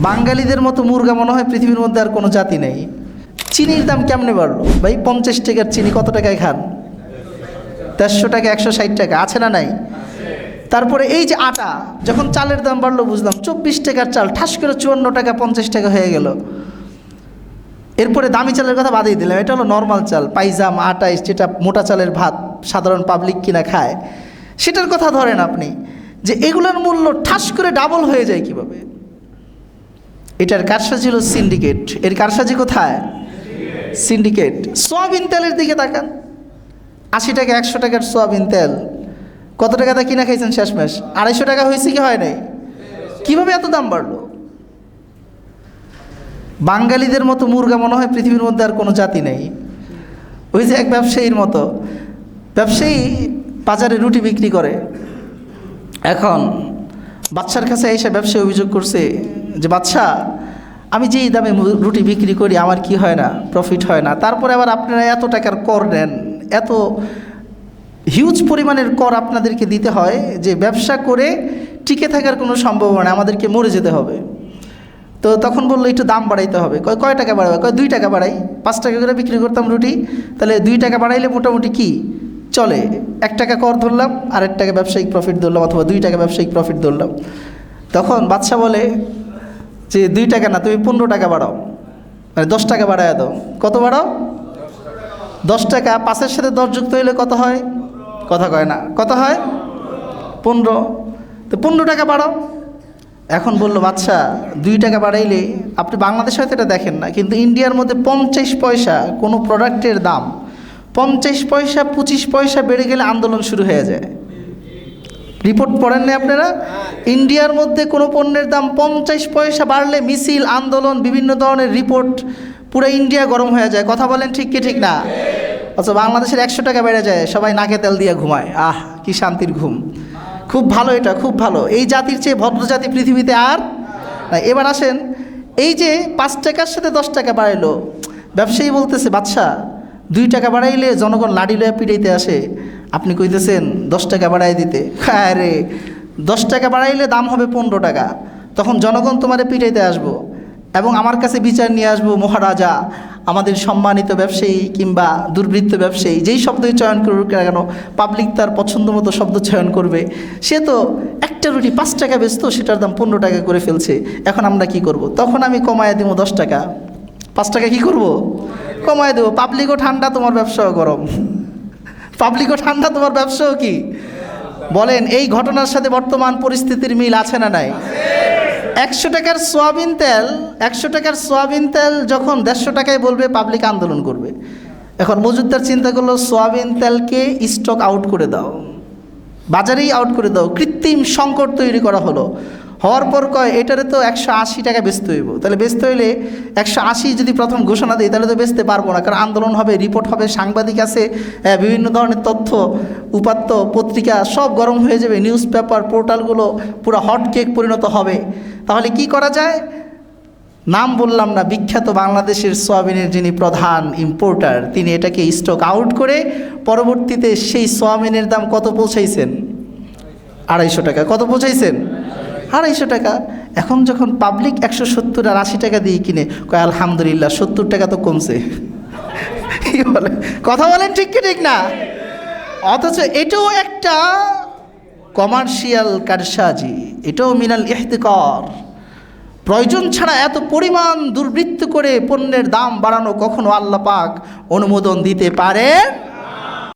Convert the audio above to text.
বাঙালিদের মতো মুরগা মনে হয় পৃথিবীর মধ্যে আর কোনো জাতি নেই। চিনির দাম কেমনে বাড়লো ভাই? 50 টাকার চিনি কত টাকায় খান? 150 টাকা, 160 টাকা, আছে না নাই? তারপরে এই যে আটা, যখন চালের দাম বাড়লো বুঝলাম 24 টাকার চাল ঠাস করে 54 টাকা 50 টাকা হয়ে গেল। এরপরে দামি চালের কথা বাদেই দিলাম, এটা হলো নর্মাল চাল, পাইজাম আটা, যেটা মোটা চালের ভাত সাধারণ পাবলিক কিনা খায়, সেটার কথা ধরেন আপনি, যে এগুলোর মূল্য ঠাস করে ডাবল হয়ে যায় কিভাবে? এটার কারসাজি হলো সিন্ডিকেট। এর কারসাজি কোথায়? সিন্ডিকেট। সয়াবিন তেলের দিকে তাকান, 80 টাকা 100 টাকার সয়াবিন তেল কত টাকাতে কিনা খাইছেন শেষমেশ? 250 টাকা হয়েছে কি হয় নাই? কিভাবে এত দাম বাড়লো? বাঙালিদের মতো মুরগা মনে হয় পৃথিবীর মধ্যে আর কোনো জাতি নেই। ওই যে এক ব্যবসায়ীর মতো, ব্যবসায়ী বাজারে রুটি বিক্রি করে, এখন বাদশার কাছে এসে ব্যবসায়ী অভিযোগ করছে যে বাদশা, আমি যেই দামে রুটি বিক্রি করি আমার কি হয় না, প্রফিট হয় না, তারপরে আবার আপনারা এত টাকার কর নেন, এত হিউজ পরিমাণের কর আপনাদেরকে দিতে হয় যে ব্যবসা করে টিকে থাকার কোনো সম্ভাবনা, আমাদেরকে মরে যেতে হবে। তো তখন বললো একটু দাম বাড়াইতে হবে। কয় টাকা বাড়াবে? 2 টাকা বাড়াই, 5 টাকা করে বিক্রি করতাম রুটি, তাহলে 2 টাকা বাড়াইলে মোটামুটি কি চলে, 1 টাকা কর ধরলাম আর 1 টাকা ব্যবসায়িক প্রফিট ধরলাম, অথবা 2 টাকা ব্যবসায়িক প্রফিট ধরলাম। তখন বাদশা বলে যে 2 টাকা না, তুমি 15 টাকা বাড়াও, মানে 10 টাকা বাড়ায় দাও। কত বাড়াও? 10 টাকা। 5-এর সাথে 10 যুক্ত হইলে কত হয়? কথা কয় না, কত হয়? 15। তো 15 টাকা বাড়াও। এখন বললো বাদশা, 2 টাকা বাড়াইলে, আপনি বাংলাদেশে হয়তো এটা দেখেন না, কিন্তু ইন্ডিয়ার মধ্যে 50 পয়সা কোনো প্রোডাক্টের দাম, 50 পয়সা 25 পয়সা বেড়ে গেলে আন্দোলন শুরু হয়ে যায়। রিপোর্ট পড়েন না আপনারা? ইন্ডিয়ার মধ্যে কোনো পণ্যের দাম 50 পয়সা বাড়লে মিছিল, আন্দোলন, বিভিন্ন ধরনের রিপোর্ট, পুরো ইন্ডিয়া গরম হয়ে যায়। কথা বলেন ঠিক কি ঠিক না? অথচ বাংলাদেশের 100 টাকা বেড়ে যায়, সবাই নাকে তেল দিয়ে ঘুমায়, আহ কি শান্তির ঘুম। খুব ভালো, এটা খুব ভালো। এই জাতির চেয়ে ভদ্র জাতি পৃথিবীতে আর না। এবার আসেন, এই যে 5 টাকার সাথে 10 টাকা বাড়াইলো, ব্যবসায়ী বলতেছে বাদশা 2 টাকা বাড়াইলে জনগণ লাঠি লয়ে পিটাইতে আসে, আপনি কইতেছেন 10 টাকা বাড়াই দিতে। হ্যাঁ রে, 10 টাকা বাড়াইলে দাম হবে 15 টাকা, তখন জনগণ তোমারে পিটাইতে আসবো এবং আমার কাছে বিচার নিয়ে আসবো মহারাজা, আমাদের সম্মানিত ব্যবসায়ী কিংবা দুর্বৃত্ত ব্যবসায়ী, যেই শব্দই চয়ন করুক না কেন, পাবলিক তার পছন্দ মতো শব্দ চয়ন করবে। সে তো একটা রুটি 5 টাকা বেচতো, সেটার দাম 15 টাকা করে ফেলছে, এখন আমরা কি করব? তখন আমি কমায় দেবো 10 টাকা, 5 টাকা কি করব? কমায় দেবো। পাবলিকও ঠান্ডা, তোমার ব্যবসাও গরম। পাবলিকও ঠান্ডা, তোমার ব্যবসাও কি? বলেন, এই ঘটনার সাথে বর্তমান পরিস্থিতির মিল আছে না নাই? 100 টাকার সয়াবিন তেল, 100 টাকার সয়াবিন তেল যখন 150 টাকায় বলবে, পাবলিক আন্দোলন করবে। এখন মজুদদার চিন্তা করলো সয়াবিন তেলকে স্টক আউট করে দাও, বাজারেই আউট করে দাও, কৃত্রিম সংকট তৈরি করা হলো। হওয়ার পর কয় এটারে তো 180 টাকা বেচতে হইব, তাহলে বেচতে হইলে 180 যদি প্রথম ঘোষণা দিই তাহলে তো বেচতে পারবো না, কারণ আন্দোলন হবে, রিপোর্ট হবে, সাংবাদিক আছে, বিভিন্ন ধরনের তথ্য উপাত্ত পত্রিকা সব গরম হয়ে যাবে, নিউজ পেপার পোর্টালগুলো পুরো হট কেক পরিণত হবে। তাহলে কি করা যায়? নাম বললাম না, বিখ্যাত বাংলাদেশের সয়াবিনের যিনি প্রধান ইম্পোর্টার, তিনি এটাকে স্টক আউট করে পরবর্তীতে সেই সয়াবিনের দাম কত পৌঁছাইছেন? 250 টাকা। কত পৌঁছাইছেন? 250 টাকা। এখন যখন পাবলিক 170 আর 80 টাকা দিয়ে কিনে, কয় আলহামদুলিল্লাহ 70 টাকা তো কমছে। কি বলে? কথা বলেন ঠিক কি ঠিক না? অথচ এটাও একটা কমার্শিয়াল কারসাজি, এটাও মিনাল ইহতিকার। প্রয়োজন ছাড়া এত পরিমাণ দুর্বৃত্ত করে পণ্যের দাম বাড়ানো কখনো আল্লাহ পাক অনুমোদন দিতে পারে